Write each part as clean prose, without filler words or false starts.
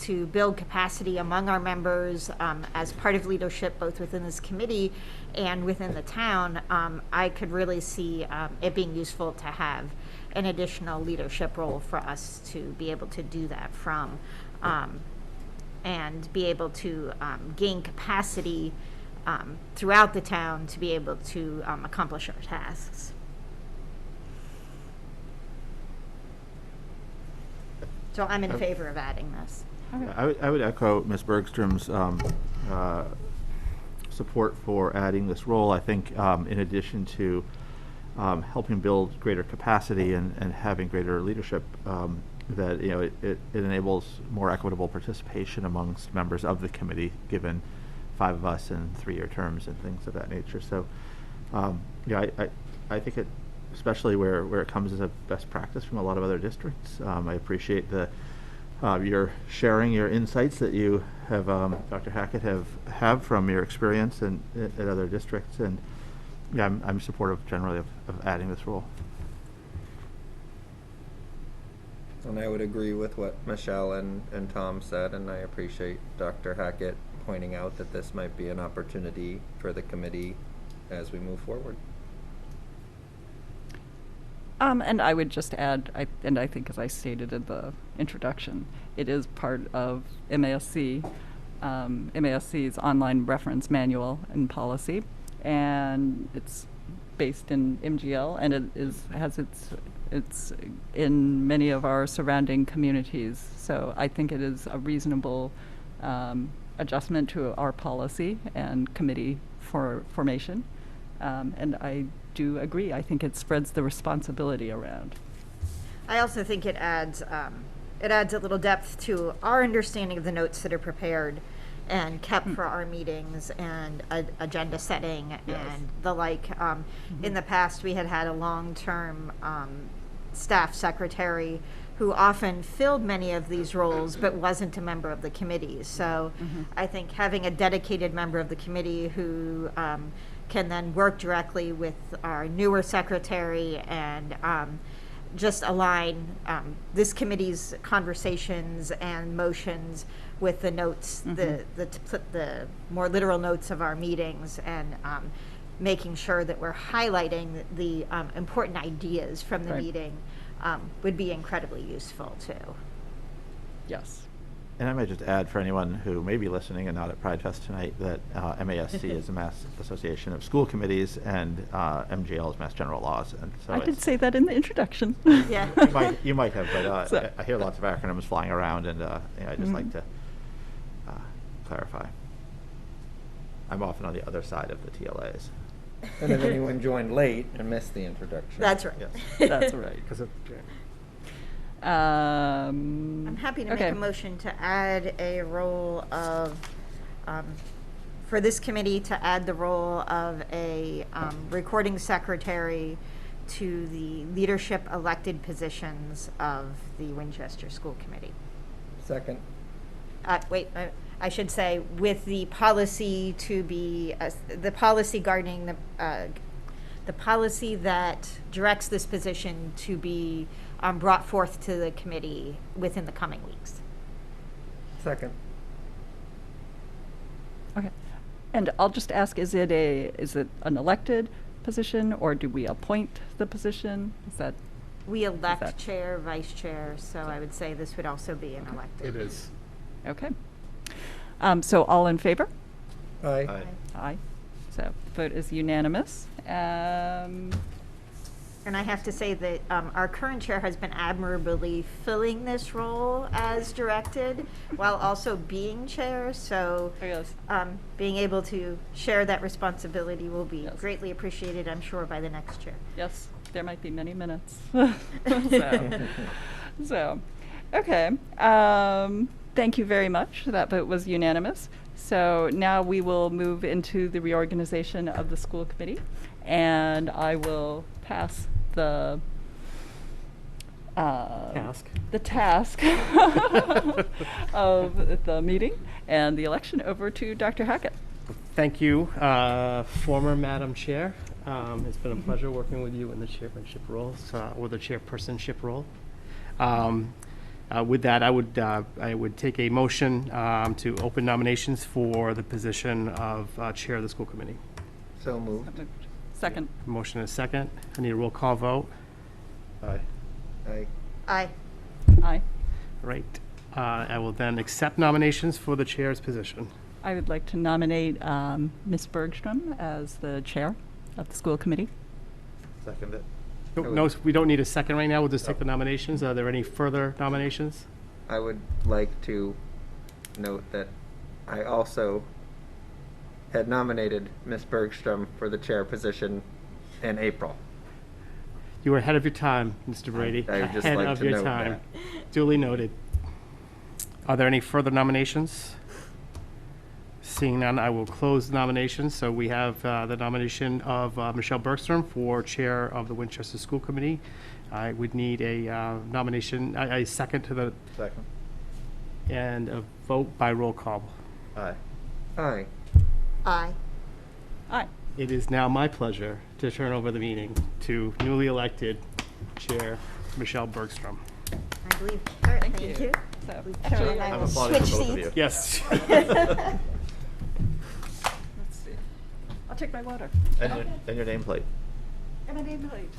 to build capacity among our members as part of leadership, both within this committee and within the town, I could really see it being useful to have an additional leadership role for us to be able to do that from, and be able to gain capacity throughout the town to be able to accomplish our tasks. So I'm in favor of adding this. I would echo Ms. Bergstrom's support for adding this role. I think in addition to helping build greater capacity and having greater leadership, that it enables more equitable participation amongst members of the committee, given 5 of us in 3-year terms and things of that nature. So I think it, especially where it comes as a best practice from a lot of other districts. I appreciate your sharing your insights that you have, Dr. Hackett, have from your experience at other districts, and I'm supportive generally of adding this role. And I would agree with what Michelle and Tom said, and I appreciate Dr. Hackett pointing out that this might be an opportunity for the committee as we move forward. And I would just add, I think as I stated in the introduction, it is part of MASC's online reference manual and policy, and it's based in MGL, and has its in many of our surrounding communities. So I think it is a reasonable adjustment to our policy and committee formation, and I do agree. I think it spreads the responsibility around. I also think it adds a little depth to our understanding of the notes that are prepared and kept for our meetings and agenda setting and the like. In the past, we had a long-term staff secretary who often filled many of these roles but wasn't a member of the committee. So I think having a dedicated member of the committee who can then work directly with our newer secretary and just align this committee's conversations and motions with the notes, the more literal notes of our meetings, and making sure that we're highlighting the important ideas from the meeting would be incredibly useful too. Yes. And I might just add, for anyone who may be listening and not at Pride Fest tonight, that MASC is a Mass Association of School Committees, and MGL is Mass General Laws. And so I did say that in the introduction. Yeah. you might have, but So. I hear lots of acronyms flying around, and I just like to clarify. I'm often on the other side of the TLAs. And if anyone joined late and missed the introduction. That's right. Yes. That's right. I'm happy to okay. make a motion to add a role of, for this committee, to add the role of a recording secretary to the leadership elected positions of the Winchester School Committee. Second. I should say, with the policy to be, the policy governing the policy that directs this position to be brought forth to the committee within the coming weeks. Second. Okay. And I'll just ask, is it an elected position, or do we appoint the position? We elect chair, vice chair, so I would say this would also be an elected. It is. Okay. So all in favor? Aye. Aye. Aye. So vote is unanimous. And I have to say that our current chair has been admirably filling this role as directed while also being chair. So Yes. being able to share that responsibility will be Yes. greatly appreciated, I'm sure, by the next chair. Yes, there might be many minutes. So, okay. Thank you very much. That vote was unanimous. So now we will move into the reorganization of the school committee, and I will pass the task of the meeting and the election over to Dr. Hackett. Thank you, former Madam Chair. It's been a pleasure working with you in the chairmanship roles, or the chairpersonship role. With that, I would take a motion to open nominations for the position of Chair of the School Committee. So moved. Second. Motion and a second. I need a roll call vote. Aye. Aye. Aye. Aye. Right. I will then accept nominations for the Chair's position. I would like to nominate Ms. Bergstrom as the chair of the school committee. Second it. No, we don't need a second right now. We'll just take the nominations. Are there any further nominations? I would like to note that I also had nominated Ms. Bergstrom for the chair position in April. You were ahead of your time, Mr. Brady. I would just Ahead like of to your note time. Duly noted. Are there any further nominations? Seeing none, I will close the nominations. So we have the nomination of Michelle Bergstrom for Chair of the Winchester School Committee. I would need a nomination, a second to the, Second. and a vote by roll call. Aye. Aye. Aye. Aye. It is now my pleasure to turn over the meeting to newly elected Chair Michelle Bergstrom. I believe, thank you. So, Sharon and I I'm will applauding switch for both of seats. you. Yes. let's see. I'll take my water. And your nameplate. And a name plate.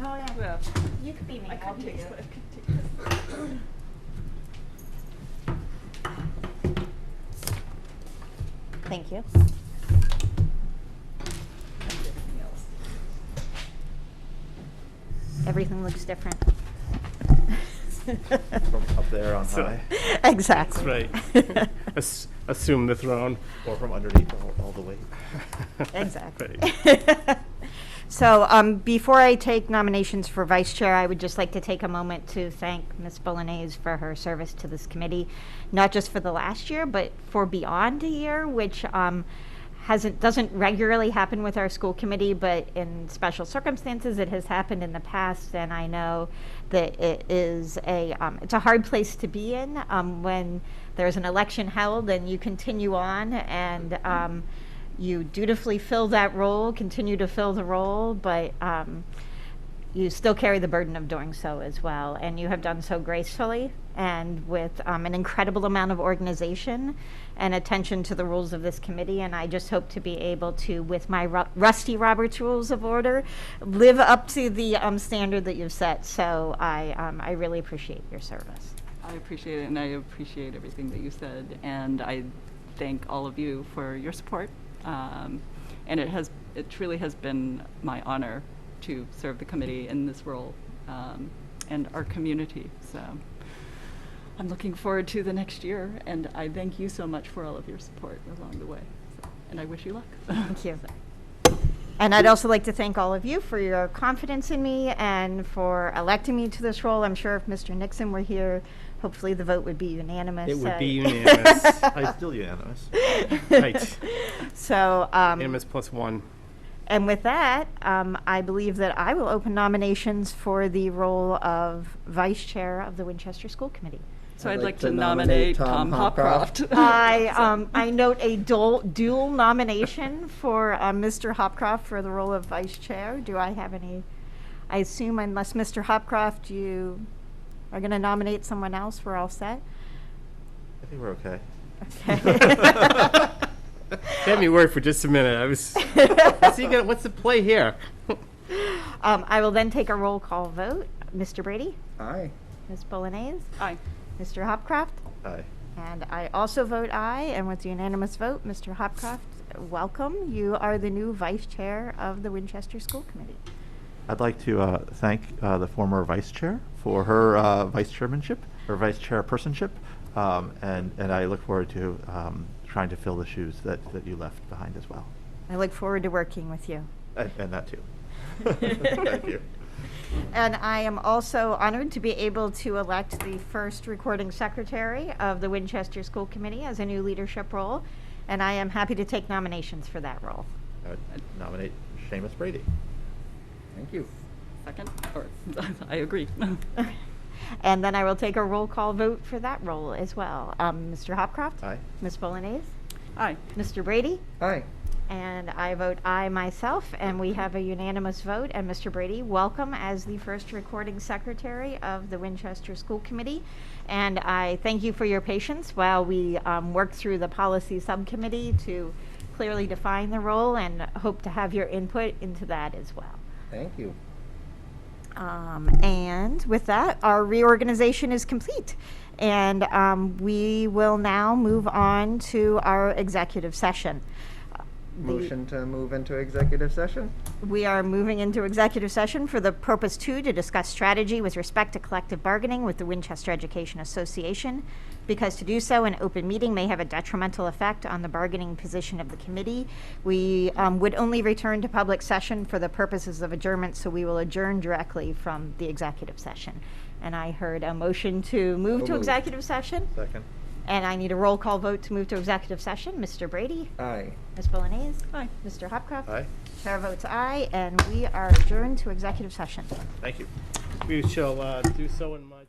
Oh, yeah. Yeah. You could be me. I I'll could be take you. I could take this. Thank you. Everything else. Everything looks different. From up there on So- high, Exactly. That's right. Assume the throne. or from underneath all the weight. Exactly. Right. So before I take nominations for vice chair, I would just like to take a moment to thank Ms. Bolognese for her service to this committee, not just for the last year, but for beyond a year, which doesn't regularly happen with our school committee, but in special circumstances, it has happened in the past, and I know that it is it's a hard place to be in when there's an election held and you continue on and you dutifully fill that role, continue to fill the role, but you still carry the burden of doing so as well. And you have done so gracefully and with an incredible amount of organization and attention to the rules of this committee. And I just hope to be able to, with my rusty Robert's Rules of Order, live up to the standard that you've set. So I really appreciate your service. I appreciate it, and I appreciate everything that you said, and I thank all of you for your support. And it truly has been my honor to serve the committee in this role and our community. So I'm looking forward to the next year, and I thank you so much for all of your support along the way. So, and I wish you luck. Thank you. And I'd also like to thank all of you for your confidence in me and for electing me to this role. I'm sure if Mr. Nixon were here, hopefully the vote would be unanimous. It would be unanimous. It's still unanimous. Right. So, Unanimous +1. and with that, I believe that I will open nominations for the role of vice chair of the Winchester School Committee. So I'd like to nominate Tom Hopcroft. I note a dual nomination for Mr. Hopcroft for the role of vice chair. Do I have any? I assume unless Mr. Hopcroft, you are going to nominate someone else, we're all set? I think we're okay. Okay. Get me worried for just a minute. What's the play here? I will then take a roll call vote. Mr. Brady? Aye. Ms. Bolognese? Aye. Mr. Hopcroft? Aye. And I also vote aye, and with the unanimous vote, Mr. Hopcroft, welcome. You are the new vice chair of the Winchester School Committee. I'd like to thank the former vice chair for her vice chairmanship, or vice chairpersonship, and I look forward to trying to fill the shoes that you left behind as well. I look forward to working with you. And that too. Thank you. And I am also honored to be able to elect the first recording secretary of the Winchester School Committee as a new leadership role, and I am happy to take nominations for that role. I would nominate Seamus Brady. Thank you. Second? Or, I agree. And then I will take a roll call vote for that role as well. Mr. Hopcroft? Aye. Ms. Bolognese? Aye. Mr. Brady? Aye. And I vote aye myself, and we have a unanimous vote. And Mr. Brady, welcome as the first recording secretary of the Winchester School Committee. And I thank you for your patience while we work through the policy subcommittee to clearly define the role, and hope to have your input into that as well. Thank you. And with that, our reorganization is complete. And we will now move on to our executive session. Motion to move into executive session? We are moving into executive session for the purpose two, to discuss strategy with respect to collective bargaining with the Winchester Education Association, because to do so in open meeting may have a detrimental effect on the bargaining position of the committee. We would only return to public session for the purposes of adjournment, so we will adjourn directly from the executive session. And I heard a motion to move So to moved. executive session. Second. And I need a roll call vote to move to executive session. Mr. Brady? Aye. Ms. Bolognese? Aye. Mr. Hopcroft? Aye. Chair votes aye, and we are adjourned to executive session. Thank you. We shall do so in my.